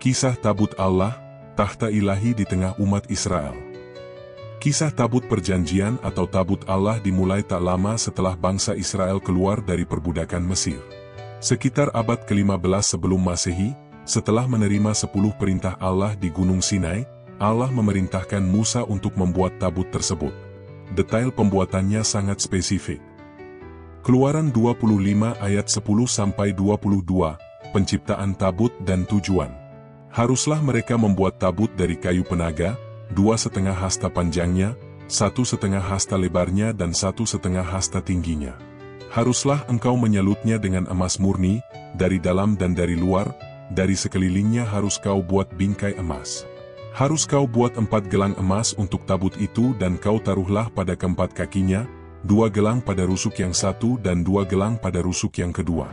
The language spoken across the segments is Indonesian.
Kisah Tabut Allah, Takhta Ilahi di tengah umat Israel. Kisah Tabut Perjanjian atau Tabut Allah dimulai tak lama setelah bangsa Israel keluar dari perbudakan Mesir. Sekitar abad ke-15 sebelum Masehi, setelah menerima 10 perintah Allah di Gunung Sinai, Allah memerintahkan Musa untuk membuat tabut tersebut. Detail pembuatannya sangat spesifik. Keluaran 25 ayat 10-22, penciptaan tabut dan tujuan. Haruslah mereka membuat tabut dari kayu penaga, 2,5 hasta panjangnya, 1,5 hasta lebarnya dan 1,5 hasta tingginya. Haruslah engkau menyalutnya dengan emas murni, dari dalam dan dari luar, dari sekelilingnya harus kau buat bingkai emas. Harus kau buat 4 gelang emas untuk tabut itu dan kau taruhlah pada keempat kakinya, 2 gelang pada rusuk yang satu dan 2 gelang pada rusuk yang kedua.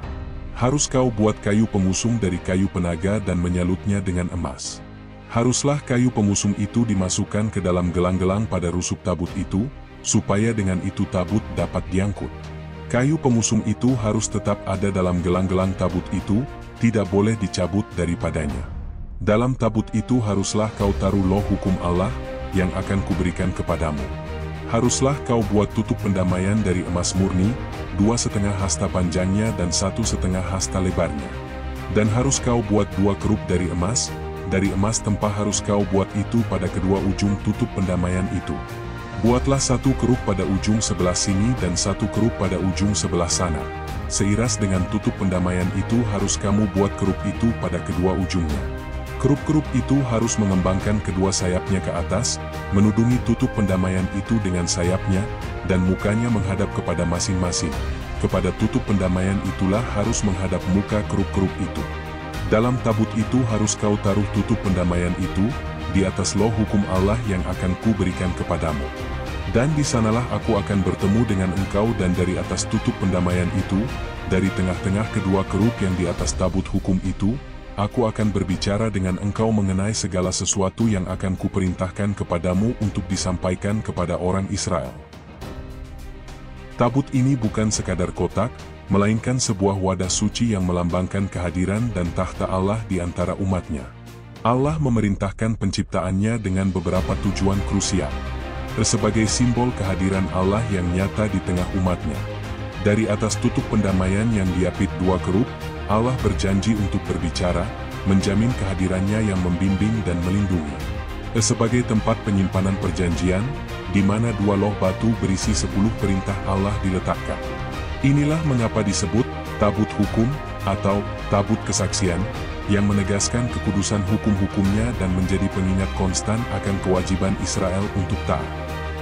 Harus kau buat kayu pengusung dari kayu penaga dan menyalutnya dengan emas. Haruslah kayu pengusung itu dimasukkan ke dalam gelang-gelang pada rusuk tabut itu, supaya dengan itu tabut dapat diangkut. Kayu pengusung itu harus tetap ada dalam gelang-gelang tabut itu, tidak boleh dicabut daripadanya. Dalam tabut itu haruslah kau taruh loh hukum Allah, yang akan kuberikan kepadamu. Haruslah kau buat tutup pendamaian dari emas murni, 2,5 hasta panjangnya dan 1,5 hasta lebarnya. Dan harus kau buat 2 kerup dari emas tempah harus kau buat itu pada kedua ujung tutup pendamaian itu. Buatlah 1 kerup pada ujung sebelah sini dan 1 kerup pada ujung sebelah sana. Seiras dengan tutup pendamaian itu harus kamu buat kerup itu pada kedua ujungnya. Kerup-kerup itu harus mengembangkan kedua sayapnya ke atas, menudungi tutup pendamaian itu dengan sayapnya, dan mukanya menghadap kepada masing-masing. Kepada tutup pendamaian itulah harus menghadap muka kerup-kerup itu. Dalam tabut itu harus kau taruh tutup pendamaian itu, di atas loh hukum Allah yang akan kuberikan kepadamu. Dan di sanalah aku akan bertemu dengan engkau dan dari atas tutup pendamaian itu, dari tengah-tengah kedua kerup yang di atas tabut hukum itu, aku akan berbicara dengan engkau mengenai segala sesuatu yang akan kuperintahkan kepadamu untuk disampaikan kepada orang Israel. Tabut ini bukan sekadar kotak, melainkan sebuah wadah suci yang melambangkan kehadiran dan takhta Allah di antara umatnya. Allah memerintahkan penciptaannya dengan beberapa tujuan krusial. Sebagai simbol kehadiran Allah yang nyata di tengah umatnya. Dari atas tutup pendamaian yang diapit 2 kerup, Allah berjanji untuk berbicara, menjamin kehadirannya yang membimbing dan melindungi. Sebagai tempat penyimpanan perjanjian, di mana 2 loh batu berisi 10 perintah Allah diletakkan. Inilah mengapa disebut tabut hukum atau tabut kesaksian, yang menegaskan kekudusan hukum-hukumnya dan menjadi pengingat konstan akan kewajiban Israel untuk taat.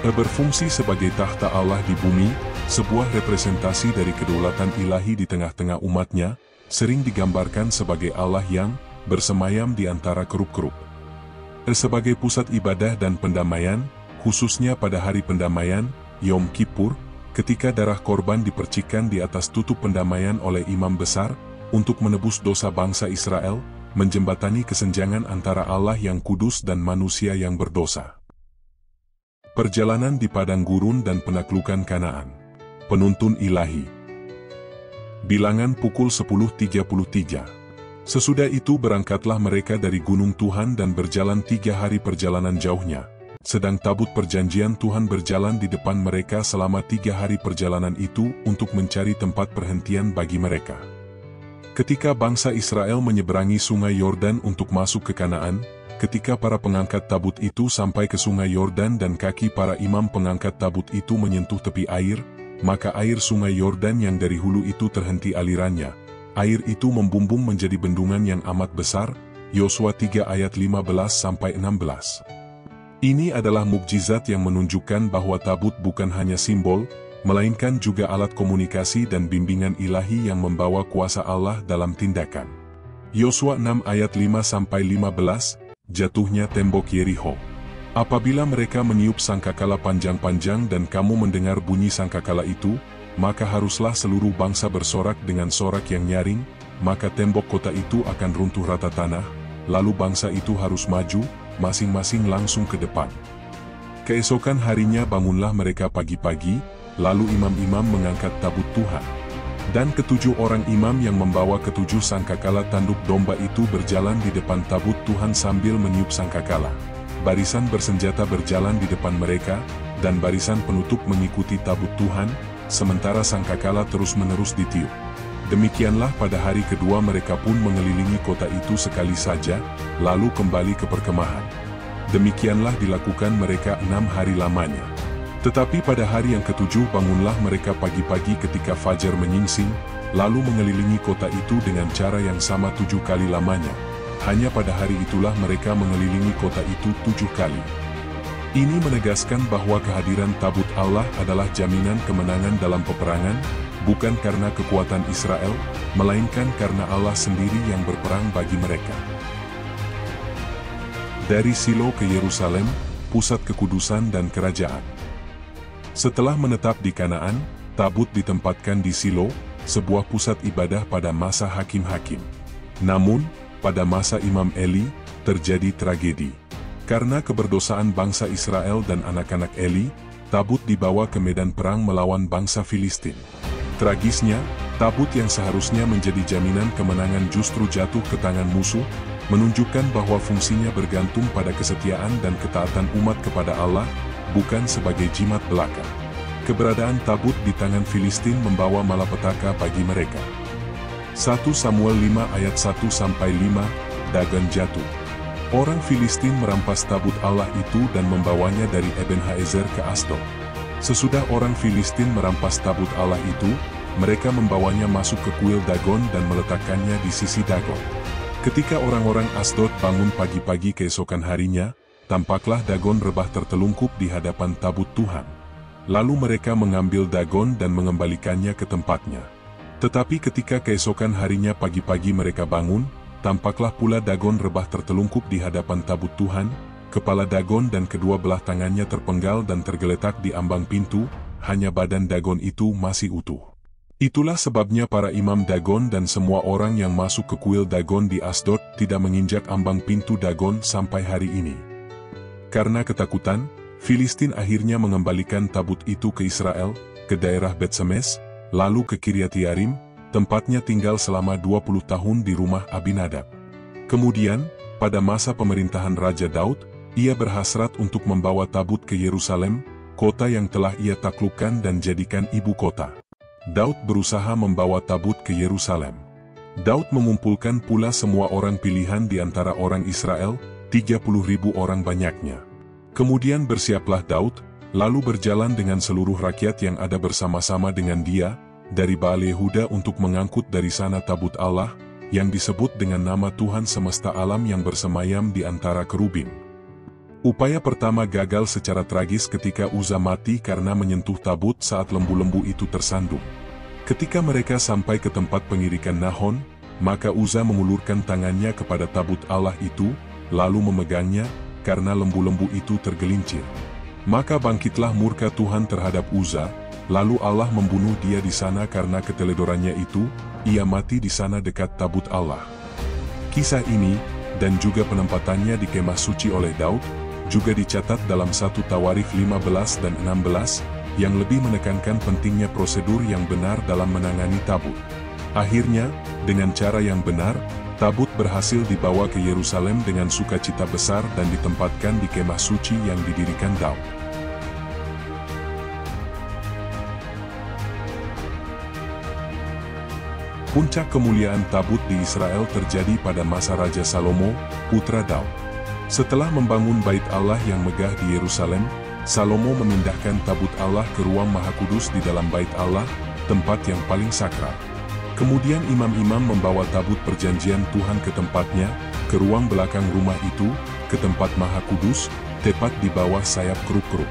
Berfungsi sebagai takhta Allah di bumi, sebuah representasi dari kedaulatan ilahi di tengah-tengah umatnya, sering digambarkan sebagai Allah yang bersemayam di antara kerup-kerup. Sebagai pusat ibadah dan pendamaian, khususnya pada hari pendamaian, Yom Kippur, ketika darah korban dipercikkan di atas tutup pendamaian oleh imam besar, untuk menebus dosa bangsa Israel, menjembatani kesenjangan antara Allah yang kudus dan manusia yang berdosa. Perjalanan di padang gurun dan penaklukan Kanaan. Penuntun ilahi. Bilangan pukul 10.33. Sesudah itu berangkatlah mereka dari gunung Tuhan dan berjalan 3 hari perjalanan jauhnya. Sedang tabut perjanjian Tuhan berjalan di depan mereka selama 3 hari perjalanan itu untuk mencari tempat perhentian bagi mereka. Ketika bangsa Israel menyeberangi sungai Yordan untuk masuk ke Kanaan, ketika para pengangkat tabut itu sampai ke sungai Yordan dan kaki para imam pengangkat tabut itu menyentuh tepi air, maka air sungai Yordan yang dari hulu itu terhenti alirannya. Air itu membumbung menjadi bendungan yang amat besar, Yosua 3 ayat 15-16. Ini adalah mukjizat yang menunjukkan bahwa tabut bukan hanya simbol, melainkan juga alat komunikasi dan bimbingan ilahi yang membawa kuasa Allah dalam tindakan. Yosua 6 ayat 5-15, jatuhnya tembok Yerikho. Apabila mereka meniup sangkakala panjang-panjang dan kamu mendengar bunyi sangkakala itu, maka haruslah seluruh bangsa bersorak dengan sorak yang nyaring, maka tembok kota itu akan runtuh rata tanah, lalu bangsa itu harus maju, masing-masing langsung ke depan. Keesokan harinya bangunlah mereka pagi-pagi, lalu imam-imam mengangkat tabut Tuhan. Dan ketujuh orang imam yang membawa ketujuh sangkakala tanduk domba itu berjalan di depan tabut Tuhan sambil meniup sangkakala. Barisan bersenjata berjalan di depan mereka, dan barisan penutup mengikuti tabut Tuhan, sementara sangkakala terus-menerus ditiup. Demikianlah pada hari kedua mereka pun mengelilingi kota itu sekali saja, lalu kembali ke perkemahan. Demikianlah dilakukan mereka 6 hari lamanya. Tetapi pada hari yang ketujuh bangunlah mereka pagi-pagi ketika fajar menyingsing, lalu mengelilingi kota itu dengan cara yang sama 7 kali lamanya. Hanya pada hari itulah mereka mengelilingi kota itu 7 kali. Ini menegaskan bahwa kehadiran tabut Allah adalah jaminan kemenangan dalam peperangan, bukan karena kekuatan Israel, melainkan karena Allah sendiri yang berperang bagi mereka. Dari Silo ke Yerusalem, pusat kekudusan dan kerajaan. Setelah menetap di Kanaan, tabut ditempatkan di Silo, sebuah pusat ibadah pada masa hakim-hakim. Namun, pada masa Imam Eli, terjadi tragedi. Karena keberdosaan bangsa Israel dan anak-anak Eli, tabut dibawa ke medan perang melawan bangsa Filistin. Tragisnya, tabut yang seharusnya menjadi jaminan kemenangan justru jatuh ke tangan musuh, menunjukkan bahwa fungsinya bergantung pada kesetiaan dan ketaatan umat kepada Allah, bukan sebagai jimat belaka. Keberadaan tabut di tangan Filistin membawa malapetaka bagi mereka. 1 Samuel 5 ayat 1-5, Dagon jatuh. Orang Filistin merampas tabut Allah itu dan membawanya dari Ebenhaezer ke Asdod. Sesudah orang Filistin merampas tabut Allah itu, mereka membawanya masuk ke kuil Dagon dan meletakkannya di sisi Dagon. Ketika orang-orang Asdod bangun pagi-pagi keesokan harinya, tampaklah Dagon rebah tertelungkup di hadapan tabut Tuhan. Lalu mereka mengambil Dagon dan mengembalikannya ke tempatnya. Tetapi ketika keesokan harinya pagi-pagi mereka bangun, tampaklah pula Dagon rebah tertelungkup di hadapan tabut Tuhan, kepala Dagon dan kedua belah tangannya terpenggal dan tergeletak di ambang pintu, hanya badan Dagon itu masih utuh. Itulah sebabnya para imam Dagon dan semua orang yang masuk ke kuil Dagon di Asdod tidak menginjak ambang pintu Dagon sampai hari ini. Karena ketakutan, Filistin akhirnya mengembalikan tabut itu ke Israel, ke daerah Bet-Semes, lalu ke Kiryat-Yearim, tempatnya tinggal selama 20 tahun di rumah Abinadab. Kemudian, pada masa pemerintahan Raja Daud, ia berhasrat untuk membawa tabut ke Yerusalem, kota yang telah ia taklukkan dan jadikan ibu kota. Daud berusaha membawa tabut ke Yerusalem. Daud mengumpulkan pula semua orang pilihan di antara orang Israel, 30.000 orang banyaknya. Kemudian bersiaplah Daud, lalu berjalan dengan seluruh rakyat yang ada bersama-sama dengan dia, dari Baal Yehuda untuk mengangkut dari sana tabut Allah, yang disebut dengan nama Tuhan semesta alam yang bersemayam di antara kerubim. Upaya pertama gagal secara tragis ketika Uza mati karena menyentuh tabut saat lembu-lembu itu tersandung. Ketika mereka sampai ke tempat pengirikan Nahon, maka Uza mengulurkan tangannya kepada tabut Allah itu, lalu memegangnya, karena lembu-lembu itu tergelincir. Maka bangkitlah murka Tuhan terhadap Uza, lalu Allah membunuh dia di sana karena keteledorannya itu, ia mati di sana dekat tabut Allah. Kisah ini, dan juga penempatannya di kemah suci oleh Daud, juga dicatat dalam 1 Tawarikh 15 dan 16, yang lebih menekankan pentingnya prosedur yang benar dalam menangani tabut. Akhirnya, dengan cara yang benar, tabut berhasil dibawa ke Yerusalem dengan sukacita besar dan ditempatkan di kemah suci yang didirikan Daud. Puncak kemuliaan tabut di Israel terjadi pada masa Raja Salomo, putra Daud. Setelah membangun bait Allah yang megah di Yerusalem, Salomo memindahkan tabut Allah ke ruang Maha Kudus di dalam bait Allah, tempat yang paling sakral. Kemudian imam-imam membawa tabut perjanjian Tuhan ke tempatnya, ke ruang belakang rumah itu, ke tempat Maha Kudus, tepat di bawah sayap kerub-kerub.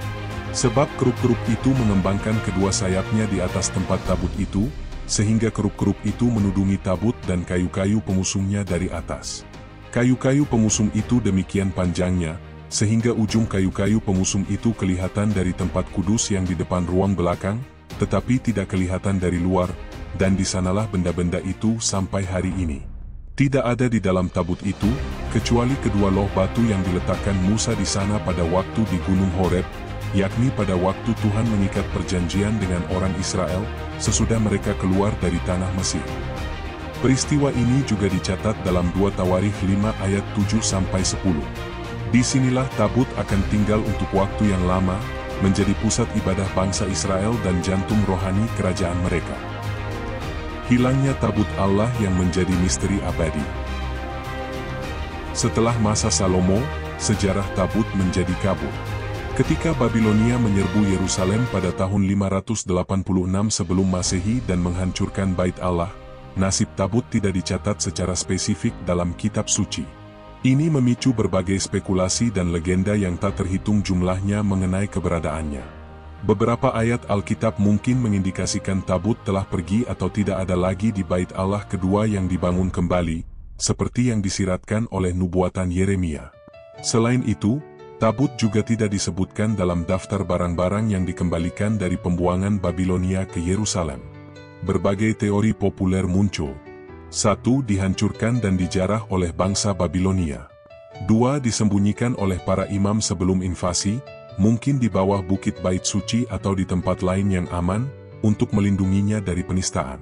Sebab kerub-kerub itu mengembangkan kedua sayapnya di atas tempat tabut itu, sehingga kerub-kerub itu menudungi tabut dan kayu-kayu pengusungnya dari atas. Kayu-kayu pengusung itu demikian panjangnya, sehingga ujung kayu-kayu pengusung itu kelihatan dari tempat kudus yang di depan ruang belakang, tetapi tidak kelihatan dari luar, dan di sanalah benda-benda itu sampai hari ini. Tidak ada di dalam tabut itu, kecuali kedua loh batu yang diletakkan Musa di sana pada waktu di Gunung Horeb, yakni pada waktu Tuhan mengikat perjanjian dengan orang Israel, sesudah mereka keluar dari tanah Mesir. Peristiwa ini juga dicatat dalam 2 Tawarikh 5 ayat 7-10. Disinilah tabut akan tinggal untuk waktu yang lama, menjadi pusat ibadah bangsa Israel dan jantung rohani kerajaan mereka. Hilangnya tabut Allah yang menjadi misteri abadi. Setelah masa Salomo, sejarah tabut menjadi kabur. Ketika Babilonia menyerbu Yerusalem pada tahun 586 sebelum Masehi dan menghancurkan Bait Allah, nasib tabut tidak dicatat secara spesifik dalam kitab suci. Ini memicu berbagai spekulasi dan legenda yang tak terhitung jumlahnya mengenai keberadaannya. Beberapa ayat Alkitab mungkin mengindikasikan tabut telah pergi atau tidak ada lagi di Bait Allah kedua yang dibangun kembali, seperti yang disiratkan oleh nubuatan Yeremia. Selain itu, tabut juga tidak disebutkan dalam daftar barang-barang yang dikembalikan dari pembuangan Babilonia ke Yerusalem. Berbagai teori populer muncul. 1. Dihancurkan dan dijarah oleh bangsa Babilonia. 2. Disembunyikan oleh para imam sebelum invasi, mungkin di bawah bukit Bait Suci atau di tempat lain yang aman, untuk melindunginya dari penistaan.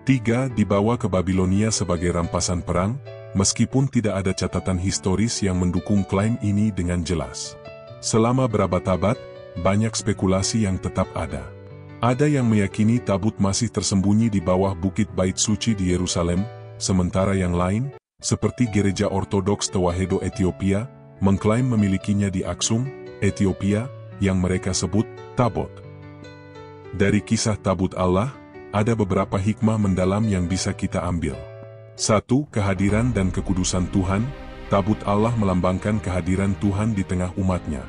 3. Dibawa ke Babilonia sebagai rampasan perang, meskipun tidak ada catatan historis yang mendukung klaim ini dengan jelas. Selama berabad-abad, banyak spekulasi yang tetap ada. Ada yang meyakini tabut masih tersembunyi di bawah bukit Bait Suci di Yerusalem, sementara yang lain, seperti Gereja Ortodoks Tewahedo Ethiopia, mengklaim memilikinya di Aksum, Ethiopia, yang mereka sebut Tabot. Dari kisah tabut Allah, ada beberapa hikmah mendalam yang bisa kita ambil. 1. Kehadiran dan kekudusan Tuhan. Tabut Allah melambangkan kehadiran Tuhan di tengah umatnya.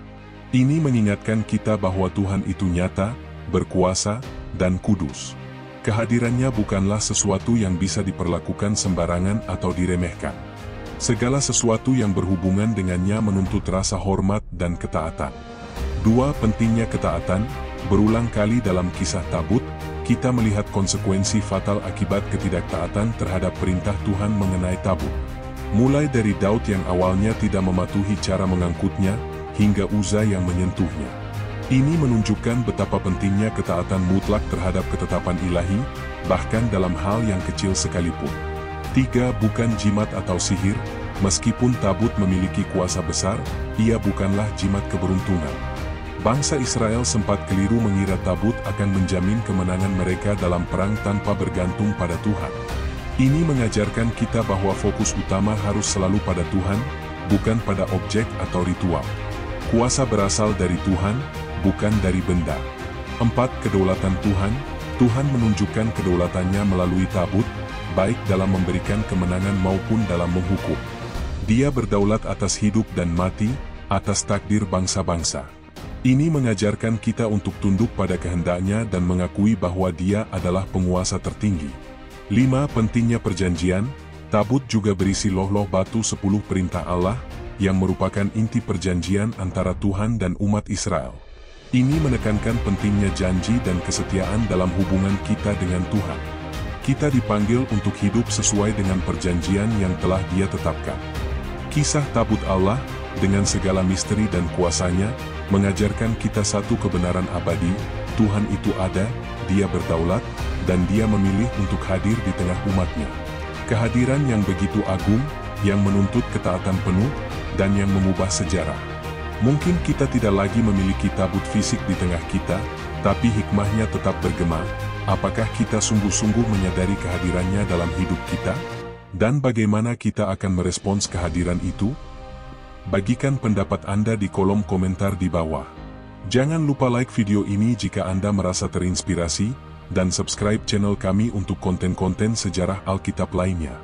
Ini mengingatkan kita bahwa Tuhan itu nyata, berkuasa, dan kudus. Kehadirannya bukanlah sesuatu yang bisa diperlakukan sembarangan atau diremehkan. Segala sesuatu yang berhubungan dengannya menuntut rasa hormat dan ketaatan. 2. Pentingnya ketaatan. Berulang kali dalam kisah tabut, kita melihat konsekuensi fatal akibat ketidaktaatan terhadap perintah Tuhan mengenai tabut. Mulai dari Daud yang awalnya tidak mematuhi cara mengangkutnya, hingga Uzza yang menyentuhnya. Ini menunjukkan betapa pentingnya ketaatan mutlak terhadap ketetapan ilahi, bahkan dalam hal yang kecil sekalipun. 3. Bukan jimat atau sihir. Meskipun tabut memiliki kuasa besar, ia bukanlah jimat keberuntungan. Bangsa Israel sempat keliru mengira tabut akan menjamin kemenangan mereka dalam perang tanpa bergantung pada Tuhan. Ini mengajarkan kita bahwa fokus utama harus selalu pada Tuhan, bukan pada objek atau ritual. Kuasa berasal dari Tuhan, bukan dari benda. 4. Kedaulatan Tuhan. Tuhan menunjukkan kedaulatannya melalui tabut, baik dalam memberikan kemenangan maupun dalam menghukum. Dia berdaulat atas hidup dan mati, atas takdir bangsa-bangsa. Ini mengajarkan kita untuk tunduk pada kehendaknya dan mengakui bahwa Dia adalah penguasa tertinggi. 5. Pentingnya perjanjian. Tabut juga berisi loh-loh batu 10 perintah Allah, yang merupakan inti perjanjian antara Tuhan dan umat Israel. Ini menekankan pentingnya janji dan kesetiaan dalam hubungan kita dengan Tuhan. Kita dipanggil untuk hidup sesuai dengan perjanjian yang telah Dia tetapkan. Kisah tabut Allah, dengan segala misteri dan kuasanya, mengajarkan kita satu kebenaran abadi: Tuhan itu ada, Dia berdaulat, dan Dia memilih untuk hadir di tengah umatnya. Kehadiran yang begitu agung, yang menuntut ketaatan penuh, dan yang mengubah sejarah. Mungkin kita tidak lagi memiliki tabut fisik di tengah kita, tapi hikmahnya tetap bergema. Apakah kita sungguh-sungguh menyadari kehadirannya dalam hidup kita? Dan bagaimana kita akan merespons kehadiran itu? Bagikan pendapat Anda di kolom komentar di bawah. Jangan lupa like video ini jika Anda merasa terinspirasi, dan subscribe channel kami untuk konten-konten sejarah Alkitab lainnya.